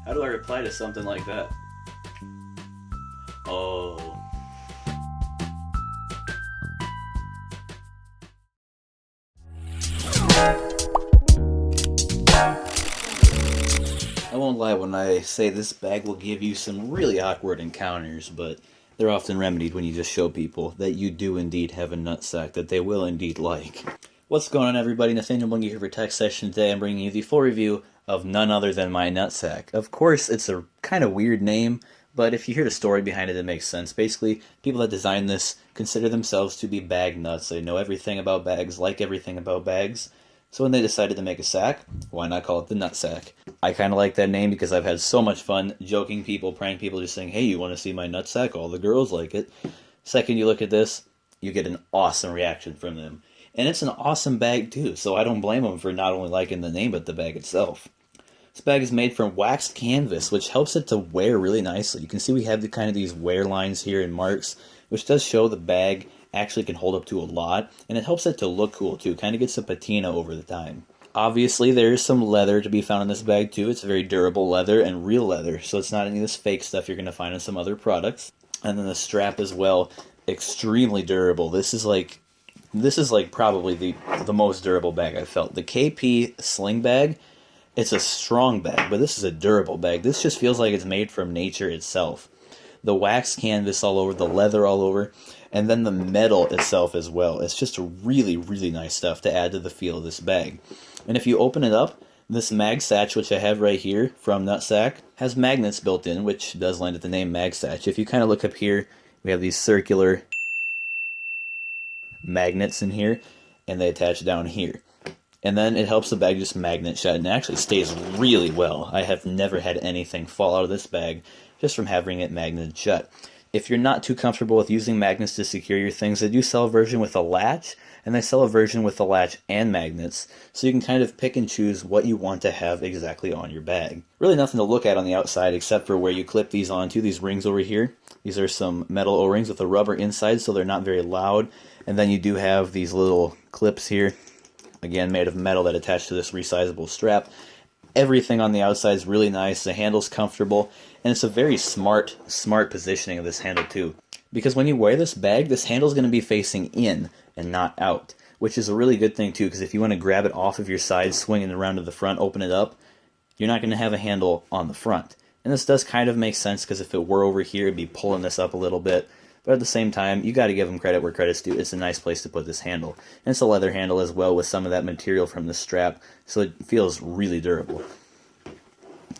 How do I reply to something like that? Oh. I won't lie when I say this bag will give you some really awkward encounters, but they're often remedied when you just show people that you do indeed have a nutsack that they will indeed like. What's going on, everybody? Nathaniel Bungie here for TechSession. Today I'm bringing you the full review of none other than my nutsack. Of course, it's a kind of weird name, but if you hear the story behind it, it makes sense. Basically, people that designed this consider themselves to be bag nuts. They know everything about bags, like everything about bags. So when they decided to make a sack, why not call it the nutsack? I kind of like that name because I've had so much fun joking people, pranking people, just saying, hey, you want to see my nutsack? All the girls like it. Second, you look at this, you get an awesome reaction from them. And it's an awesome bag too, so I don't blame them for not only liking the name, but the bag itself. This bag is made from waxed canvas, which helps it to wear really nicely. You can see we have the kind of these wear lines here and marks, which does show the bag actually can hold up to a lot, and it helps it to look cool too, kind of gets a patina over the time. Obviously, there is some leather to be found in this bag too. It's very durable leather and real leather, so it's not any of this fake stuff you're going to find in some other products. And then the strap as well, extremely durable. This is like probably the most durable bag I've felt. The KP sling bag, it's a strong bag, but this is a durable bag. This just feels like it's made from nature itself. The wax canvas all over, the leather all over, and then the metal itself as well. It's just really, really nice stuff to add to the feel of this bag. And if you open it up, this MagSatch, which I have right here from NutSac, has magnets built in, which does lend it the name MagSatch. If you kind of look up here, we have these circular magnets in here, and they attach down here. And then it helps the bag just magnet shut, and it actually stays really well. I have never had anything fall out of this bag just from having it magneted shut. If you're not too comfortable with using magnets to secure your things, they do sell a version with a latch, and they sell a version with the latch and magnets, so you can kind of pick and choose what you want to have exactly on your bag. Really nothing to look at on the outside except for where you clip these onto, these rings over here. These are some metal O-rings with a rubber inside, so they're not very loud. And then you do have these little clips here, again made of metal that attach to this resizable strap. Everything on the outside is really nice, the handle's comfortable, and it's a very smart positioning of this handle too. Because when you wear this bag, this handle's going to be facing in and not out, which is a really good thing too, because if you want to grab it off of your side, swing it around to the front, open it up, you're not going to have a handle on the front. And this does kind of make sense, because if it were over here, it'd be pulling this up a little bit. But at the same time, you got to give them credit where credit's due. It's a nice place to put this handle. And it's a leather handle as well with some of that material from the strap, so it feels really durable.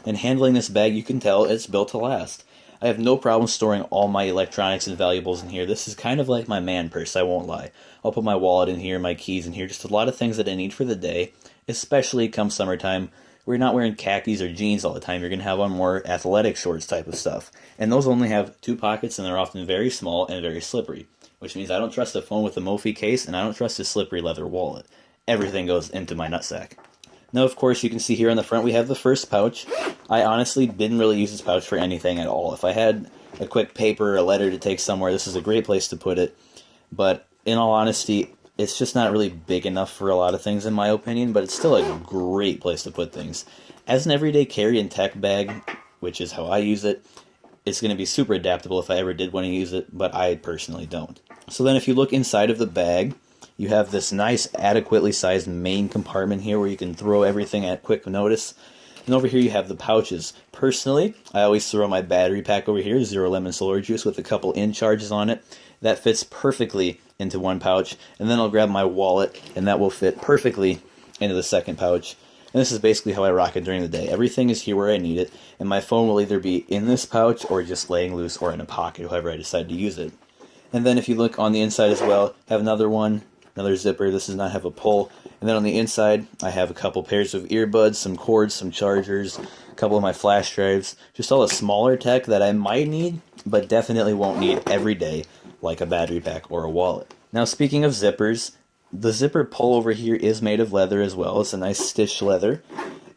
And handling this bag, you can tell it's built to last. I have no problem storing all my electronics and valuables in here. This is kind of like my man purse, I won't lie. I'll put my wallet in here, my keys in here, just a lot of things that I need for the day, especially come summertime. We're not wearing khakis or jeans all the time. You're going to have on more athletic shorts type of stuff. And those only have 2 pockets, and they're often very small and very slippery, which means I don't trust a phone with a Mophie case, and I don't trust a slippery leather wallet. Everything goes into my nutsack. Now, of course, you can see here on the front we have the first pouch. I honestly didn't really use this pouch for anything at all. If I had a quick paper or a letter to take somewhere, this is a great place to put it. But in all honesty, it's just not really big enough for a lot of things in my opinion, but it's still a great place to put things. As an everyday carry and tech bag, which is how I use it, it's going to be super adaptable if I ever did want to use it, but I personally don't. So then if you look inside of the bag, you have this nice adequately sized main compartment here where you can throw everything at quick notice. And over here you have the pouches. Personally, I always throw my battery pack over here, Zero Lemon Solar Juice with a couple in charges on it. That fits perfectly into one pouch, and then I'll grab my wallet, and that will fit perfectly into the second pouch. And this is basically how I rock it during the day. Everything is here where I need it, and my phone will either be in this pouch or just laying loose or in a pocket, however I decide to use it. And then if you look on the inside as well, have another zipper. This does not have a pull. And then on the inside, I have a couple pairs of earbuds, some cords, some chargers, a couple of my flash drives, just all the smaller tech that I might need, but definitely won't need every day, like a battery pack or a wallet. Now, speaking of zippers, the zipper pull over here is made of leather as well. It's a nice stitched leather.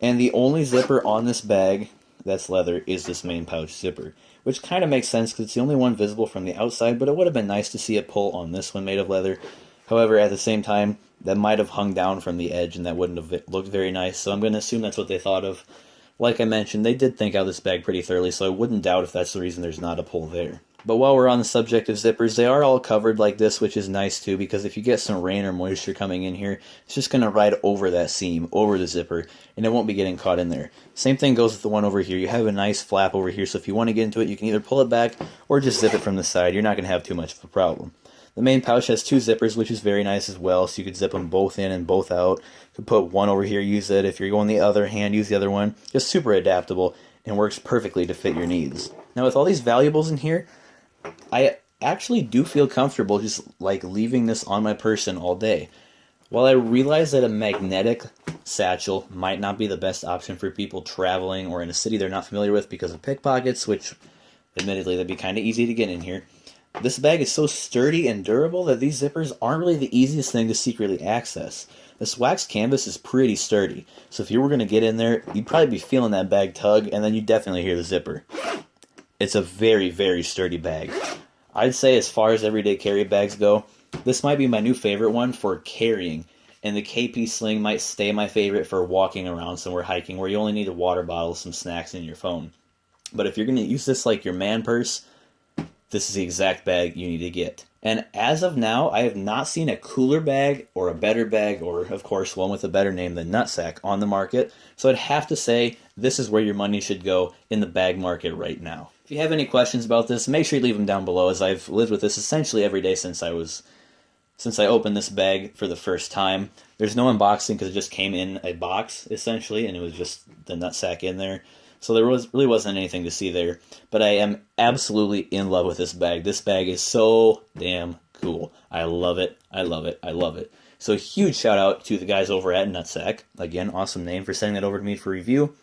And the only zipper on this bag that's leather is this main pouch zipper, which kind of makes sense because it's the only one visible from the outside, but it would have been nice to see a pull on this one made of leather. However, at the same time, that might have hung down from the edge and that wouldn't have looked very nice, so I'm going to assume that's what they thought of. Like I mentioned, they did think out this bag pretty thoroughly, so I wouldn't doubt if that's the reason there's not a pull there. But while we're on the subject of zippers, they are all covered like this, which is nice too, because if you get some rain or moisture coming in here, it's just going to ride over that seam, over the zipper, and it won't be getting caught in there. Same thing goes with the one over here. You have a nice flap over here, so if you want to get into it, you can either pull it back or just zip it from the side. You're not going to have too much of a problem. The main pouch has 2 zippers, which is very nice as well, so you could zip them both in and both out. You could put one over here, use it. If you're going the other hand, use the other one. Just super adaptable and works perfectly to fit your needs. Now with all these valuables in here, I actually do feel comfortable just like leaving this on my person all day. While I realize that a magnetic satchel might not be the best option for people traveling or in a city they're not familiar with because of pickpockets, which admittedly that'd be kind of easy to get in here, this bag is so sturdy and durable that these zippers aren't really the easiest thing to secretly access. This wax canvas is pretty sturdy, so if you were going to get in there, you'd probably be feeling that bag tug, and then you'd definitely hear the zipper. It's a very, very sturdy bag. I'd say as far as everyday carry bags go, this might be my new favorite one for carrying, and the KP Sling might stay my favorite for walking around somewhere hiking where you only need a water bottle, some snacks, and your phone. But if you're going to use this like your man purse, this is the exact bag you need to get. And as of now, I have not seen a cooler bag or a better bag, or of course one with a better name than NutSac on the market. So I'd have to say this is where your money should go in the bag market right now. If you have any questions about this, make sure you leave them down below, as I've lived with this essentially every day since I opened this bag for the first time. There's no unboxing because it just came in a box essentially, and it was just the NutSac in there. So there really wasn't anything to see there, but I am absolutely in love with this bag. This bag is so damn cool. I love it. I love it. I love it. So a huge shout out to the guys over at NutSac. Again, awesome name for sending that over to me for review.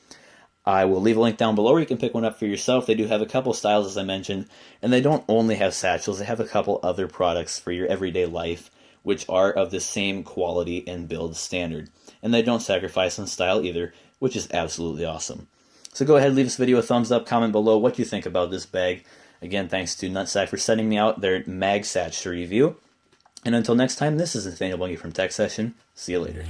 I will leave a link down below where you can pick one up for yourself. They do have a couple styles, as I mentioned, and they don't only have satchels. They have a couple other products for your everyday life, which are of the same quality and build standard. And they don't sacrifice on style either, which is absolutely awesome. So go ahead, leave this video a thumbs up, comment below what you think about this bag. Again, thanks to NutSac for sending me out their MagSatch to review. And until next time, this is Nathaniel Bungie from TechSession. See you later.